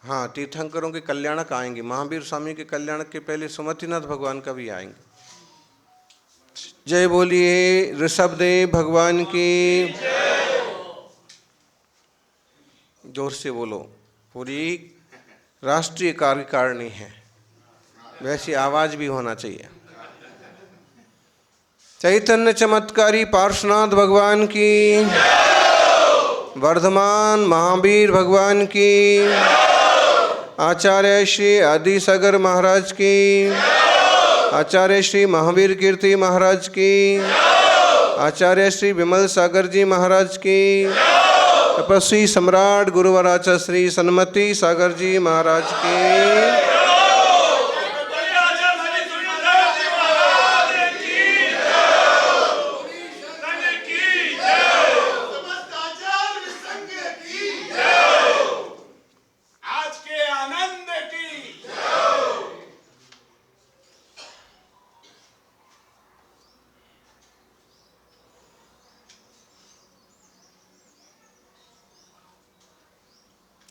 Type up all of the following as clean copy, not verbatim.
हाँ, तीर्थंकरों के कल्याणक आएंगे। महावीर स्वामी के कल्याणक के पहले सुमतिनाथ भगवान का भी आएंगे। जय बोलिए ऋषभदेव भगवान की। जोर से बोलो। पूरी राष्ट्रीय कार्यकारिणी है, वैसी आवाज भी होना चाहिए। चैतन्य चमत्कारी पार्श्वनाथ भगवान की, वर्धमान महावीर भगवान की, आचार्य श्री आदिसागर महाराज की, आचार्य श्री महावीर कीर्ति महाराज की, आचार्य श्री विमल सागर जी महाराज की, तपस्वी सम्राट गुरुवराचा श्री सन्मति सागर जी महाराज की,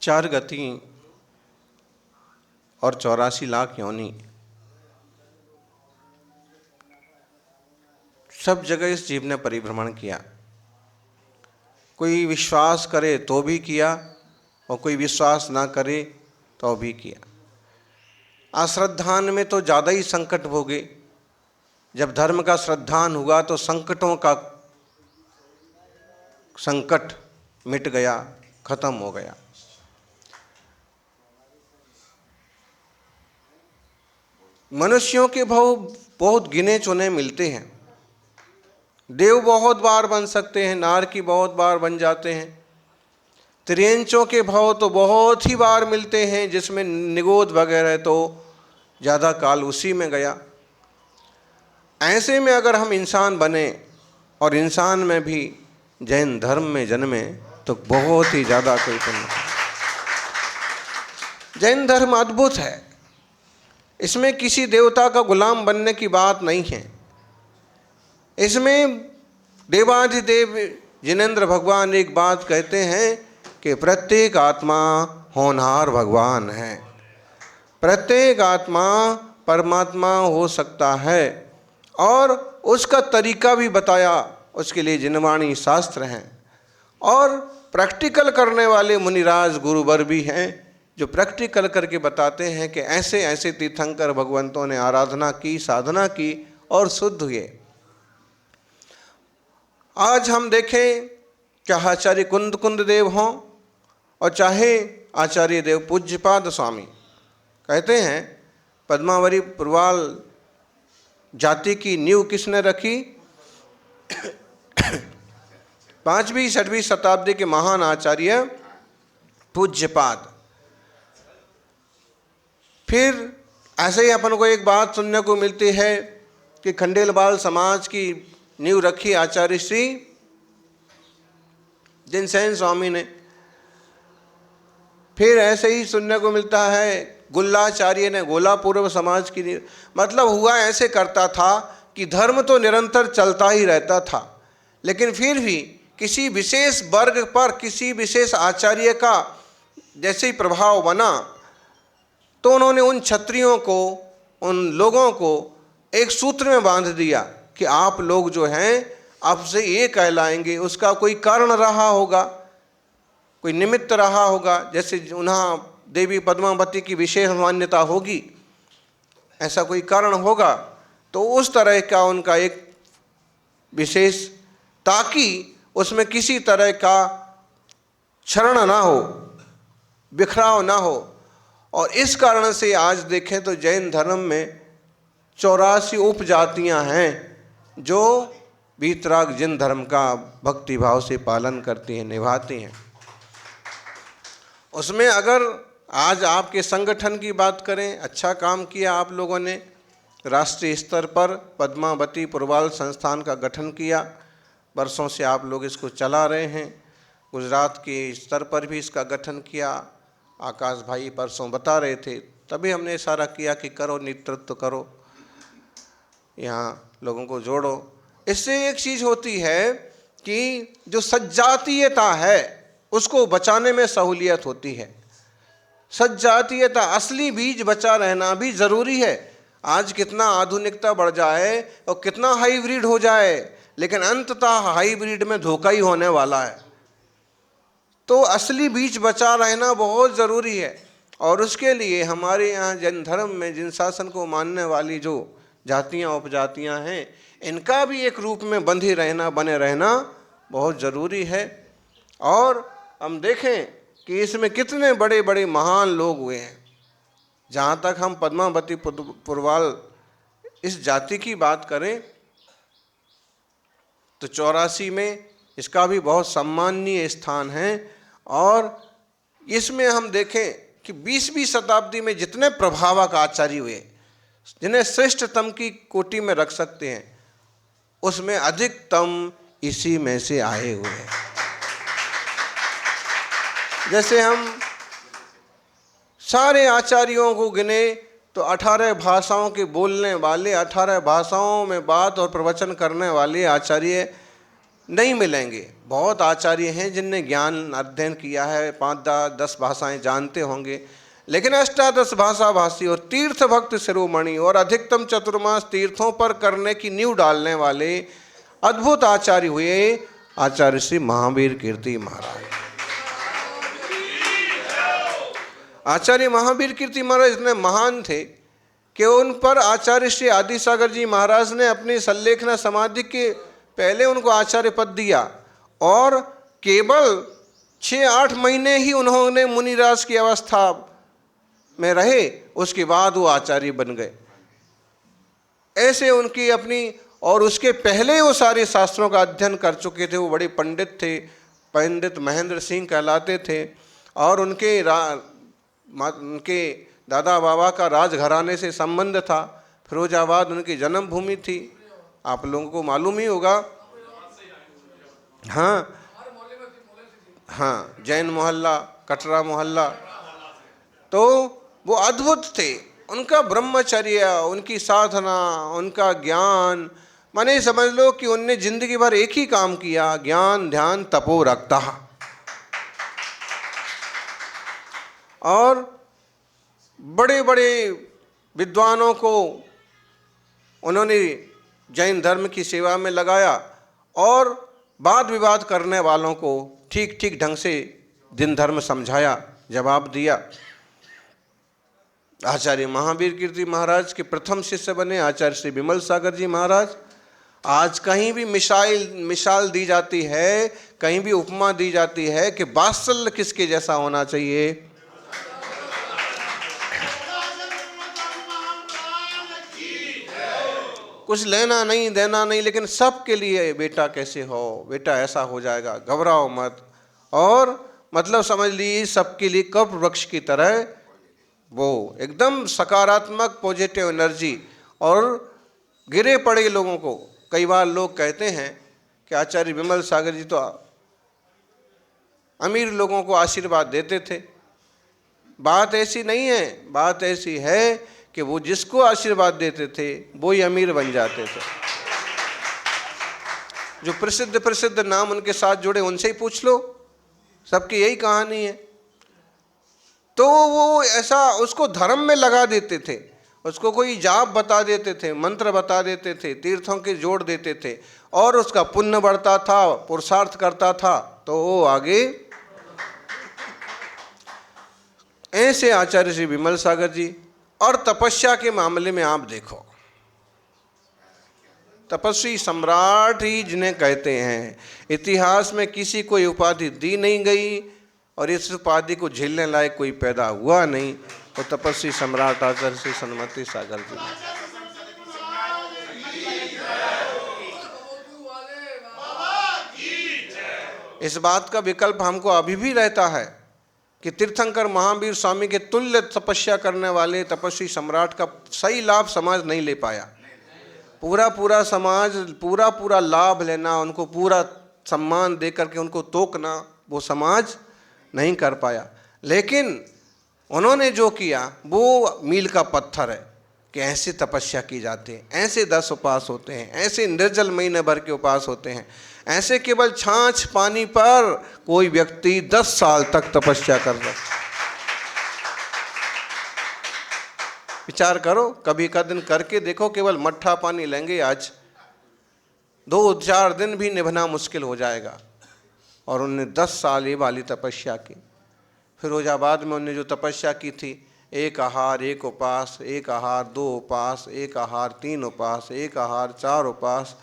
चार गति और 84 लाख योनि, सब जगह इस जीव ने परिभ्रमण किया। कोई विश्वास करे तो भी किया और कोई विश्वास ना करे तो भी किया। अश्रद्धान में तो ज़्यादा ही संकट भोगे। जब धर्म का श्रद्धान हुआ तो संकटों का संकट मिट गया, खत्म हो गया। मनुष्यों के भाव बहुत गिने चुने मिलते हैं। देव बहुत बार बन सकते हैं, नार की बहुत बार बन जाते हैं। त्रियंचों के भाव तो बहुत ही बार मिलते हैं, जिसमें निगोद वगैरह तो ज़्यादा काल उसी में गया। ऐसे में अगर हम इंसान बने और इंसान में भी जैन धर्म में जन्मे तो बहुत ही ज़्यादा कोई पुण्य। जैन धर्म अद्भुत है। इसमें किसी देवता का गुलाम बनने की बात नहीं है। इसमें देवाधिदेव जिनेंद्र भगवान एक बात कहते हैं कि प्रत्येक आत्मा होनहार भगवान है। प्रत्येक आत्मा परमात्मा हो सकता है और उसका तरीका भी बताया। उसके लिए जिनवाणी शास्त्र हैं और प्रैक्टिकल करने वाले मुनिराज गुरुवर भी हैं, जो प्रैक्टिकल करके बताते हैं कि ऐसे ऐसे तीर्थंकर भगवंतों ने आराधना की, साधना की और शुद्ध हुए। आज हम देखें, चाहे आचार्य कुंद देव हों और चाहे आचार्य देव पूज्यपाद स्वामी, कहते हैं पद्मावती पुरवाल जाति की नींव किसने रखी? 5वीं 6वीं शताब्दी के महान आचार्य पूज्यपाद। फिर ऐसे ही अपन को एक बात सुनने को मिलती है कि खंडेलवाल समाज की नींव रखी आचार्य श्री जिनसेन स्वामी ने। फिर ऐसे ही सुनने को मिलता है गुल्लाचार्य ने गोला पूर्व समाज की नींव। मतलब हुआ ऐसे करता था कि धर्म तो निरंतर चलता ही रहता था, लेकिन फिर भी किसी विशेष वर्ग पर किसी विशेष आचार्य का जैसे ही प्रभाव बना तो उन्होंने उन क्षत्रियों को, उन लोगों को एक सूत्र में बांध दिया कि आप लोग जो हैं आपसे ये कहलाएंगे। उसका कोई कारण रहा होगा, कोई निमित्त रहा होगा, जैसे उन्हें देवी पद्मावती की विशेष मान्यता होगी, ऐसा कोई कारण होगा तो उस तरह का उनका एक विशेष, ताकि उसमें किसी तरह का क्षरण ना हो, बिखराव ना हो। और इस कारण से आज देखें तो जैन धर्म में 84 उपजातियां हैं जो वीतराग जैन धर्म का भक्ति भाव से पालन करती हैं, निभाती हैं। उसमें अगर आज आपके संगठन की बात करें, अच्छा काम किया आप लोगों ने। राष्ट्रीय स्तर पर पद्मावती पुरवाल संस्थान का गठन किया, वर्षों से आप लोग इसको चला रहे हैं। गुजरात के स्तर पर भी इसका गठन किया। आकाश भाई परसों बता रहे थे, तभी हमने इशारा किया कि करो, नेतृत्व करो, यहाँ लोगों को जोड़ो। इससे एक चीज़ होती है कि जो सज्जातीयता है उसको बचाने में सहूलियत होती है। सज्जातीयता, असली बीज बचा रहना भी ज़रूरी है। आज कितना आधुनिकता बढ़ जाए और कितना हाइब्रिड हो जाए, लेकिन अंततः हाइब्रिड में धोखा ही होने वाला है। तो असली बीज बचा रहना बहुत ज़रूरी है। और उसके लिए हमारे यहाँ जैन धर्म में जिन शासन को मानने वाली जो जातियाँ उपजातियाँ हैं, इनका भी एक रूप में बंधे रहना, बने रहना बहुत ज़रूरी है। और हम देखें कि इसमें कितने बड़े बड़े महान लोग हुए हैं। जहाँ तक हम पद्मावती पुरवाल इस जाति की बात करें तो 84 में इसका भी बहुत सम्माननीय स्थान है। और इसमें हम देखें कि 20वीं शताब्दी में जितने प्रभावक आचार्य हुए, जिन्हें श्रेष्ठतम की कोटि में रख सकते हैं, उसमें अधिकतम इसी में से आए हुए हैं। जैसे हम सारे आचार्यों को गिने तो 18 भाषाओं के बोलने वाले, 18 भाषाओं में बात और प्रवचन करने वाले आचार्य नहीं मिलेंगे। बहुत आचार्य हैं जिनने ज्ञान अध्ययन किया है, 5-10 भाषाएं जानते होंगे, लेकिन अष्टादश भाषा भाषी और तीर्थ भक्त शिरोमणि और अधिकतम चतुर्मास तीर्थों पर करने की नींव डालने वाले अद्भुत आचार्य हुए आचार्य श्री महावीर कीर्ति महाराज। आचार्य महावीर कीर्ति महाराज इतने महान थे कि उन पर आचार्य श्री आदिसागर जी महाराज ने अपनी संलेखना समाधि के पहले उनको आचार्य पद दिया और केवल 6-8 महीने ही उन्होंने मुनिराज की अवस्था में रहे, उसके बाद वो आचार्य बन गए। ऐसे उनकी अपनी, और उसके पहले वो सारे शास्त्रों का अध्ययन कर चुके थे। वो बड़े पंडित थे, पंडित महेंद्र सिंह कहलाते थे। और उनके दादा बाबा का राजघराने से संबंध था। फिरोजाबाद उनकी जन्मभूमि थी, आप लोगों को मालूम ही होगा। हाँ, जैन मोहल्ला, कटरा मोहल्ला। तो वो अद्भुत थे। उनका ब्रह्मचर्य, उनकी साधना, उनका ज्ञान, माने समझ लो कि उनने जिंदगी भर एक ही काम किया, ज्ञान ध्यान तपो रखता। और बड़े बड़े विद्वानों को उन्होंने जैन धर्म की सेवा में लगाया और वाद विवाद करने वालों को ठीक ठीक ढंग से दिन धर्म समझाया, जवाब दिया। आचार्य महावीर कीर्ति महाराज के प्रथम शिष्य बने आचार्य श्री विमल सागर जी महाराज। आज कहीं भी मिसाल दी जाती है, कहीं भी उपमा दी जाती है कि वात्सल्य किसके जैसा होना चाहिए। कुछ लेना नहीं देना नहीं, लेकिन सबके लिए बेटा कैसे हो, बेटा ऐसा हो जाएगा, घबराओ मत। और मतलब समझ लीजिए सबके लिए कल्प वृक्ष की तरह वो एकदम सकारात्मक पॉजिटिव एनर्जी। और गिरे पड़े लोगों को, कई बार लोग कहते हैं कि आचार्य विमल सागर जी तो अमीर लोगों को आशीर्वाद देते थे। बात ऐसी नहीं है, बात ऐसी है कि वो जिसको आशीर्वाद देते थे वो ही अमीर बन जाते थे। जो प्रसिद्ध नाम उनके साथ जुड़े उनसे ही पूछ लो, सबकी यही कहानी है। तो वो ऐसा उसको धर्म में लगा देते थे, उसको कोई जाप बता देते थे, मंत्र बता देते थे, तीर्थों के जोड़ देते थे, और उसका पुण्य बढ़ता था, पुरुषार्थ करता था, तो वो आगे। ऐसे आचार्य श्री विमल सागर जी। और तपस्या के मामले में आप देखो, तपस्वी सम्राट ही जिन्हें कहते हैं, इतिहास में किसी को उपाधि दी नहीं गई और इस उपाधि को झेलने लायक कोई पैदा हुआ नहीं, तो तपस्वी सम्राट आचार्य श्री सन्मति सागर जी। इस बात का विकल्प हमको अभी भी रहता है कि तीर्थंकर महावीर स्वामी के तुल्य तपस्या करने वाले तपस्वी सम्राट का सही लाभ समाज नहीं ले पाया। पूरा समाज पूरा लाभ लेना, उनको पूरा सम्मान दे करके उनको तोकना, वो समाज नहीं कर पाया। लेकिन उन्होंने जो किया वो मील का पत्थर है कि ऐसे तपस्या की जाती है, ऐसे 10 उपास होते हैं, ऐसे निर्जल महीने भर के उपास होते हैं, ऐसे केवल छाछ पानी पर कोई व्यक्ति 10 साल तक तपस्या कर रहा है। विचार करो, कभी का दिन करके देखो, केवल मट्ठा पानी लेंगे आज, 2-4 दिन भी निभना मुश्किल हो जाएगा। और उन्होंने 10 साल ये वाली तपस्या की। फिरोजाबाद में उन्होंने जो तपस्या की थी, 1 आहार 1 उपवास, 1 आहार 2 उपवास, 1 आहार 3 उपवास, 1 आहार 4 उपवास,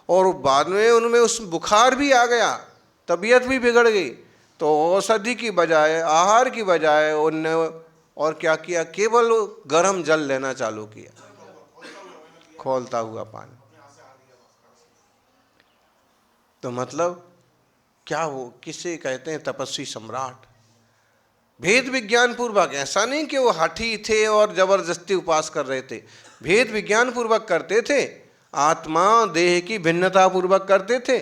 और बाद में उनमें उस बुखार भी आ गया, तबीयत भी बिगड़ गई। तो औषधि की बजाय, आहार की बजाय उनने और क्या किया, केवल गर्म जल लेना चालू किया, खौलता हुआ पानी। तो मतलब क्या, वो किसे कहते हैं तपस्वी सम्राट। भेद विज्ञान पूर्वक, ऐसा नहीं कि वो हाठी थे और जबरदस्ती उपवास कर रहे थे, भेद विज्ञान पूर्वक करते थे, आत्मा देह की भिन्नता पूर्वक करते थे,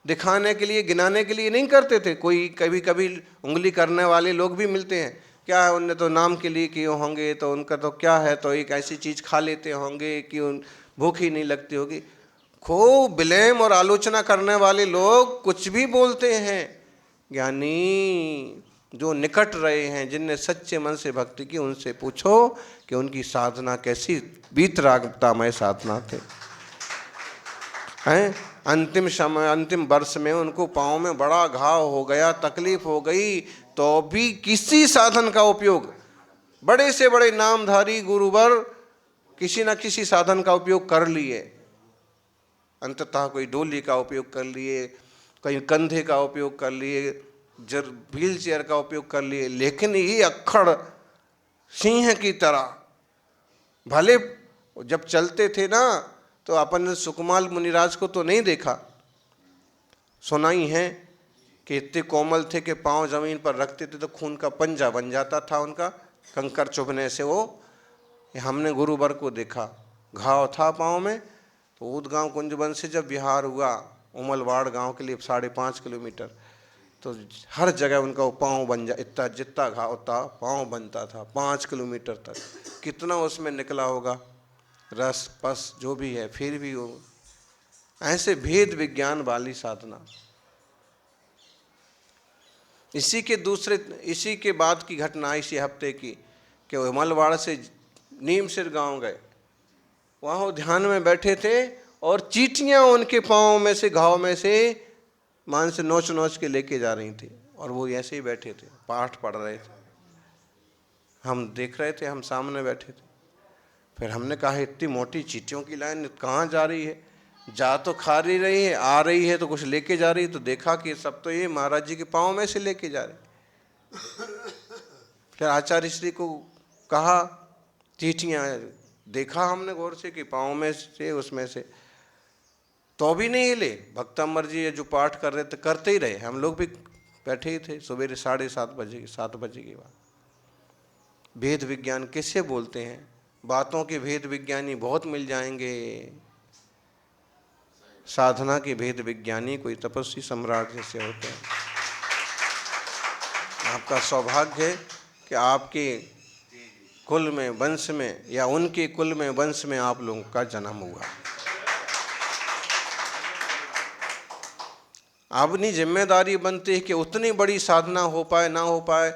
दिखाने के लिए गिनाने के लिए नहीं करते थे। कोई कभी कभी उंगली करने वाले लोग भी मिलते हैं, क्या है उनने तो नाम के लिए किए होंगे, तो उनका तो क्या है, तो एक ऐसी चीज़ खा लेते होंगे कि उन भूख ही नहीं लगती होगी। खूब विलेम और आलोचना करने वाले लोग कुछ भी बोलते हैं। ज्ञानी जो निकट रहे हैं, जिनने सच्चे मन से भक्ति की, उनसे पूछो कि उनकी साधना कैसी वीतरागतामय साधना थे। हैं, अंतिम समय, अंतिम वर्ष में उनको पाँव में बड़ा घाव हो गया, तकलीफ हो गई, तो भी किसी साधन का उपयोग, बड़े से बड़े नामधारी गुरुवर किसी न किसी साधन का उपयोग कर लिए। अंततः कोई डोली का उपयोग कर लिए, कहीं कंधे का उपयोग कर लिए, व्हील चेयर का उपयोग कर लिए, लेकिन ये अक्खड़ सिंह की तरह, भले जब चलते थे ना, तो अपन ने सुकमाल मुनिराज को तो नहीं देखा, सुनाई है कि इतने कोमल थे कि पांव जमीन पर रखते थे तो खून का पंजा बन जाता था उनका, कंकर चुभने से। वो हमने गुरुवर को देखा, घाव था पांव में। तो ऊदगांव कुंजवन से जब बिहार हुआ उमलवाड़ गांव के लिए 5.5 किलोमीटर, तो हर जगह उनका वो पाँव बन जा, इतना जितना घाव था पाँव बनता था 5 किलोमीटर तक। कितना उसमें निकला होगा रस पस जो भी है, फिर भी वो ऐसे भेद विज्ञान वाली साधना। इसी के बाद की घटना इसी हफ्ते की, कि उमलवाड़ से नीमसिर गांव गए, वहाँ वो ध्यान में बैठे थे और चींटियाँ उनके पाँव में से, घाव में से मान से नोच नोच के लेके जा रही थी, और वो ऐसे ही बैठे थे, पाठ पढ़ रहे थे। हम देख रहे थे, हम सामने बैठे थे। फिर हमने कहा इतनी मोटी चींटियों की लाइन कहाँ जा रही है, जा तो खा रही है, आ रही है तो कुछ लेके जा रही है। तो देखा कि सब तो ये महाराज जी के पाँव में से लेके जा रहे। फिर आचार्य श्री को कहा, चींटियाँ देखा हमने गौर से कि पाँव में से, उसमें से, तो भी नहीं हिले। भक्तम्बर जी जो पाठ कर रहे थे करते ही रहे, हम लोग भी बैठे ही थे। सवेरे 7:30 बजे, 7 बजे के बाद भेद विज्ञान किससे बोलते हैं, बातों के भेद विज्ञानी बहुत मिल जाएंगे, साधना के भेद विज्ञानी कोई तपस्वी सम्राट जैसे होते हैं। आपका सौभाग्य है कि आपके कुल में, वंश में, या उनके कुल में, वंश में आप लोगों का जन्म हुआ। अपनी जिम्मेदारी बनती है कि उतनी बड़ी साधना हो पाए ना हो पाए,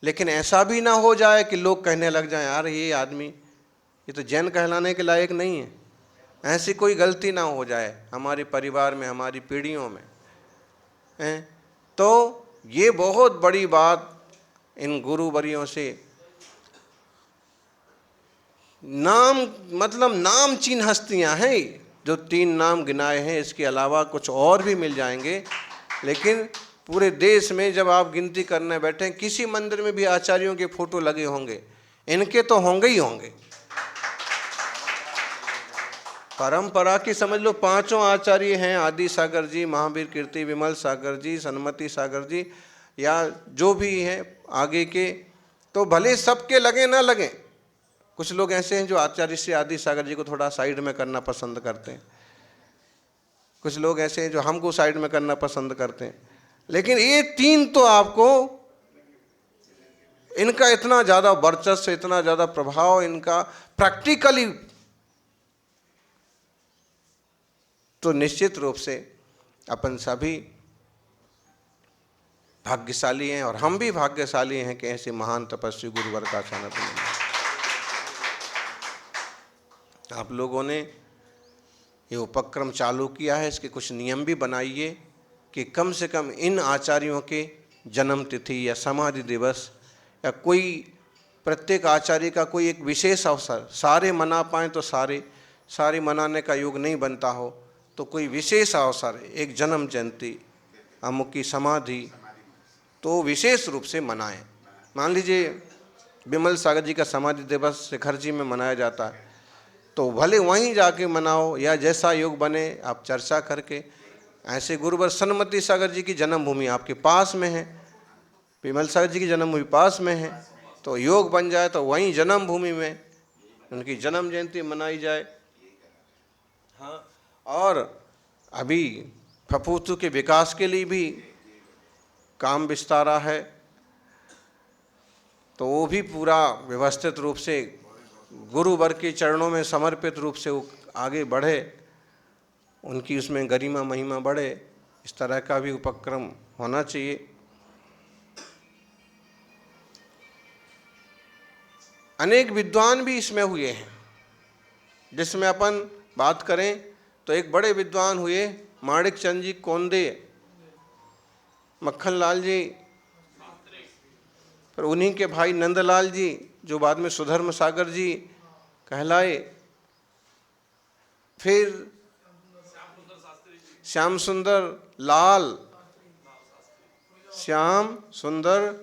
लेकिन ऐसा भी ना हो जाए कि लोग कहने लग जाएं, यार ये आदमी ये तो जैन कहलाने के लायक नहीं है। ऐसी कोई गलती ना हो जाए हमारे परिवार में, हमारी पीढ़ियों में। तो ये बहुत बड़ी बात इन गुरुवरियों से, नाम मतलब नाम चीन हस्तियां हैं, जो 3 नाम गिनाए हैं, इसके अलावा कुछ और भी मिल जाएंगे। लेकिन पूरे देश में जब आप गिनती करने बैठे, किसी मंदिर में भी आचार्यों के फोटो लगे होंगे, इनके तो होंगे ही होंगे। परंपरा की समझ लो 5 आचार्य हैं, आदि सागर जी, महावीर कीर्ति विमल सागर जी, सन्मति सागर जी, या जो भी हैं आगे के, तो भले सबके लगे ना लगे। कुछ लोग ऐसे हैं जो आचार्य श्री आदि सागर जी को थोड़ा साइड में करना पसंद करते हैं, कुछ लोग ऐसे हैं जो हमको साइड में करना पसंद करते हैं। लेकिन ये 3 तो आपको, इनका इतना ज़्यादा वर्चस्व, इतना ज़्यादा प्रभाव इनका प्रैक्टिकली, तो निश्चित रूप से अपन सभी भाग्यशाली हैं, और हम भी भाग्यशाली हैं कि ऐसे महान तपस्वी गुरुवर का आचरण मिला। आप लोगों ने ये उपक्रम चालू किया है, इसके कुछ नियम भी बनाइए कि कम से कम इन आचार्यों के जन्म तिथि या समाधि दिवस या कोई प्रत्येक आचार्य का कोई एक विशेष अवसर सारे मना पाएँ तो सारे मनाने का योग नहीं बनता हो, तो कोई विशेष अवसर, एक जन्म जयंती, अमुक की समाधि, तो विशेष रूप से मनाएं। मान लीजिए विमल सागर जी का समाधि दिवस शिखर जी में मनाया जाता है, तो भले वहीं जाके मनाओ या जैसा योग बने आप चर्चा करके। ऐसे गुरुवर सन्मति सागर जी की जन्मभूमि आपके पास में है, विमल सागर जी की जन्मभूमि पास में है, तो योग बन जाए तो वहीं जन्मभूमि में उनकी जन्म जयंती मनाई जाए। हाँ, और अभी फफूंदू के विकास के लिए भी काम विस्तारा है, तो वो भी पूरा व्यवस्थित रूप से गुरुवर के चरणों में समर्पित रूप से वो आगे बढ़े, उनकी उसमें गरिमा महिमा बढ़े, इस तरह का भी उपक्रम होना चाहिए। अनेक विद्वान भी इसमें हुए हैं, जिसमें अपन बात करें तो एक बड़े विद्वान हुए माणिक चंद जी कोंदे, मक्खन लाल जी, फिर उन्हीं के भाई नंदलाल जी जो बाद में सुधर्म सागर जी कहलाए, फिर श्याम सुंदर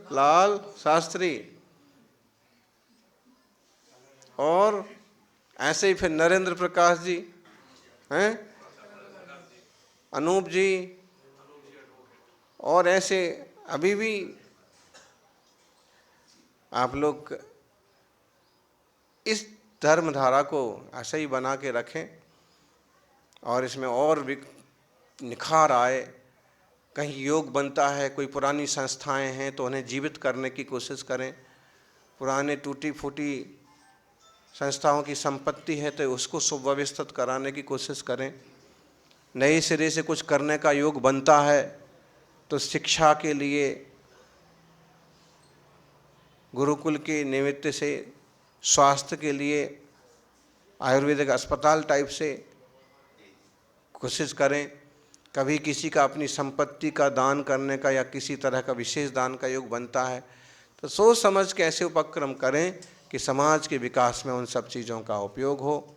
लाल शास्त्री, और ऐसे ही फिर नरेंद्र प्रकाश जी हैं, अनूप जी, और ऐसे अभी भी आप लोग इस धर्मधारा को ऐसे ही बना के रखें और इसमें और भी निखार आए। कहीं योग बनता है, कोई पुरानी संस्थाएं हैं तो उन्हें जीवित करने की कोशिश करें, पुराने टूटी फूटी संस्थाओं की संपत्ति है तो उसको सुव्यवस्थित कराने की कोशिश करें। नए सिरे से कुछ करने का योग बनता है तो शिक्षा के लिए गुरुकुल के निमित्त से, स्वास्थ्य के लिए आयुर्वेदिक अस्पताल टाइप से कोशिश करें। कभी किसी का अपनी संपत्ति का दान करने का या किसी तरह का विशेष दान का योग बनता है तो सोच समझ के ऐसे उपक्रम करें कि समाज के विकास में उन सब चीज़ों का उपयोग हो।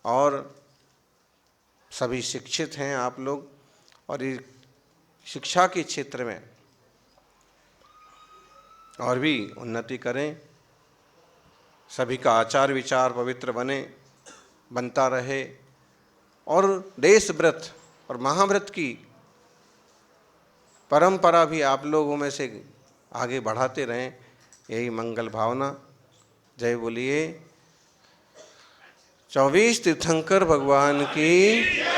और सभी शिक्षित हैं आप लोग, और ये शिक्षा के क्षेत्र में और भी उन्नति करें, सभी का आचार विचार पवित्र बनता रहे, और देश व्रत और महाव्रत की परंपरा भी आप लोगों में से आगे बढ़ाते रहें, यही मंगल भावना। जय बोलिए 24 तीर्थंकर भगवान की।